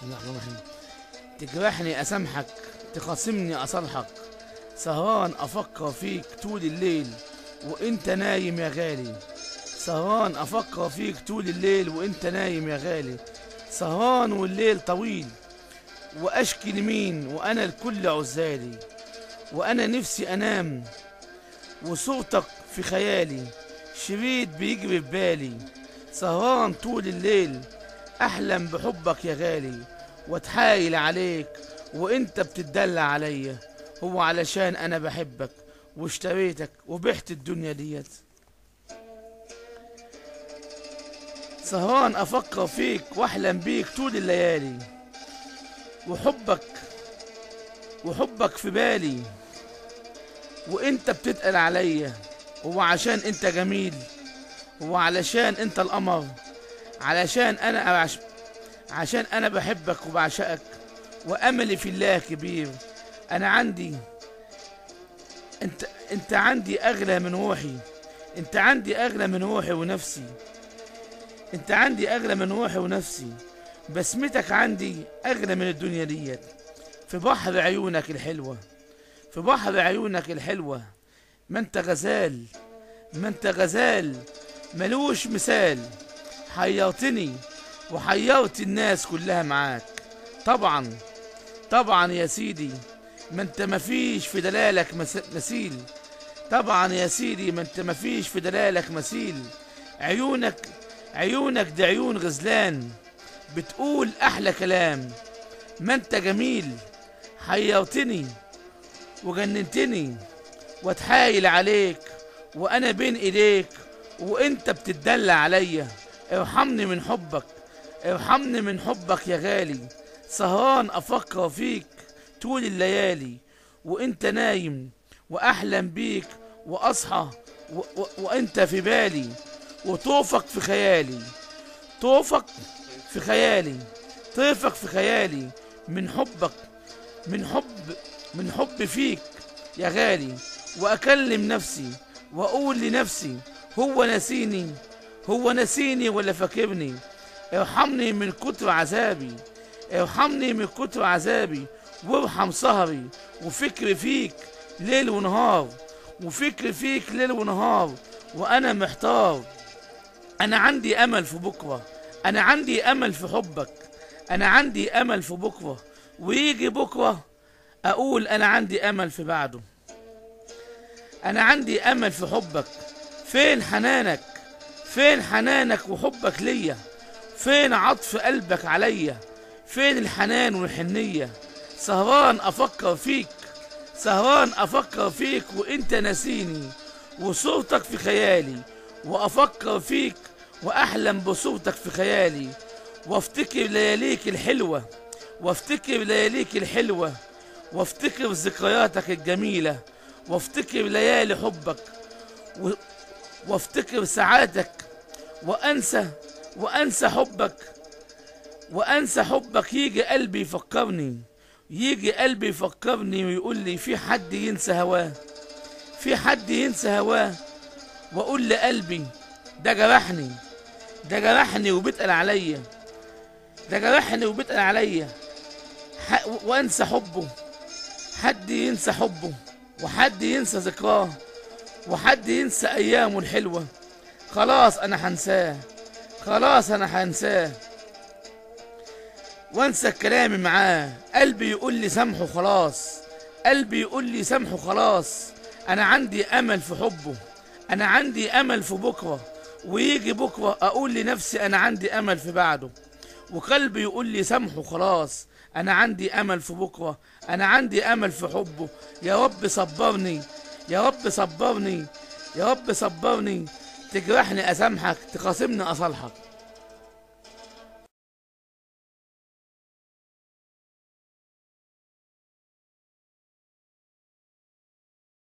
بسم الله الرحمن الرحيم. تجرحني أسامحك، تخاصمني أصالحك، سهران أفكر فيك طول الليل وإنت نايم يا غالي. سهران أفكر فيك طول الليل وإنت نايم يا غالي. سهران والليل طويل وأشكي لمين وأنا الكل عزالي. وأنا نفسي أنام وصورتك في خيالي، شريط بيجري في بالي. سهران طول الليل أحلم بحبك يا غالي، واتحايل عليك وانت بتدلع عليا. هو علشان انا بحبك واشتريتك وبحت الدنيا ديت. سهران افكر فيك واحلم بيك طول الليالي، وحبك في بالي وانت بتتقل عليا. هو عشان انت جميل، هو علشان انت القمر، عشان انا بحبك وبعشقك، واملي في الله كبير. انا عندي انت عندي اغلى من روحي، انت عندي اغلى من روحي ونفسي، انت عندي اغلى من روحي ونفسي. بسمتك عندي اغلى من الدنيا ديت. في بحر عيونك الحلوة، في بحر عيونك الحلوة. ما انت غزال، ما انت غزال ملوش مثال. حيرتني وحيرت الناس كلها معاك. طبعا يا سيدي، ما انت مفيش في دلالك مثيل. طبعا يا سيدي، ما انت مفيش في دلالك مثيل. عيونك دي عيون غزلان بتقول احلى كلام. ما انت جميل، حيرتني وجننتني، واتحايل عليك وانا بين ايديك وانت بتدلع عليا. ارحمني من حبك، ارحمني من حبك يا غالي. سهران افكر فيك طول الليالي وانت نايم، واحلم بيك واصحى وانت في بالي. وطوفك في خيالي، طوفك في خيالي، طيفك في خيالي. من حب فيك يا غالي. واكلم نفسي واقول لنفسي، هو نسيني ولا فاكرني. ارحمني من كتر عذابي، ارحمني من كتر عذابي. وارحم سهري وفكري فيك ليل ونهار، وفكري فيك ليل ونهار. وانا محتار، انا عندي امل في بكره، انا عندي امل في حبك، انا عندي امل في بكره. ويجي بكره اقول انا عندي امل في بعده. انا عندي امل في حبك. فين حنانك، فين حنانك وحبك ليا؟ فين عطف قلبك عليا؟ فين الحنان والحنية؟ سهران افكر فيك، سهران افكر فيك وانت ناسيني، وصورتك في خيالي. وافكر فيك واحلم بصورتك في خيالي. وافتكر لياليك الحلوة، وافتكر لياليك الحلوة، وافتكر ذكرياتك الجميلة، وافتكر ليالي حبك، وافتكر ساعاتك. وانسى حبك، وانسى حبك. يجي قلبي يفكرني ويقول لي في حد ينسى هواه، في حد ينسى هواه. واقول لقلبي ده جرحني وبيتقل عليا، ده جرحني وبيتقل عليا. وانسى حبه. حد ينسى حبه، وحد ينسى ذكراه، وحد ينسى ايامه الحلوة. خلاص انا هنساه، خلاص انا هنساه وانسى كلامي معاه. قلبي يقول لي سامحه خلاص، قلبي يقول لي سامحه خلاص. انا عندي امل في حبه، انا عندي امل في بكره. ويجي بكره اقول لنفسي انا عندي امل في بعده. وقلبي يقول لي سامحه خلاص. انا عندي امل في بكره، انا عندي امل في حبه. يا رب صبرني، يا رب صبرني، يا رب صبرني. تجرحني اسامحك، تخاصمني اصالحك.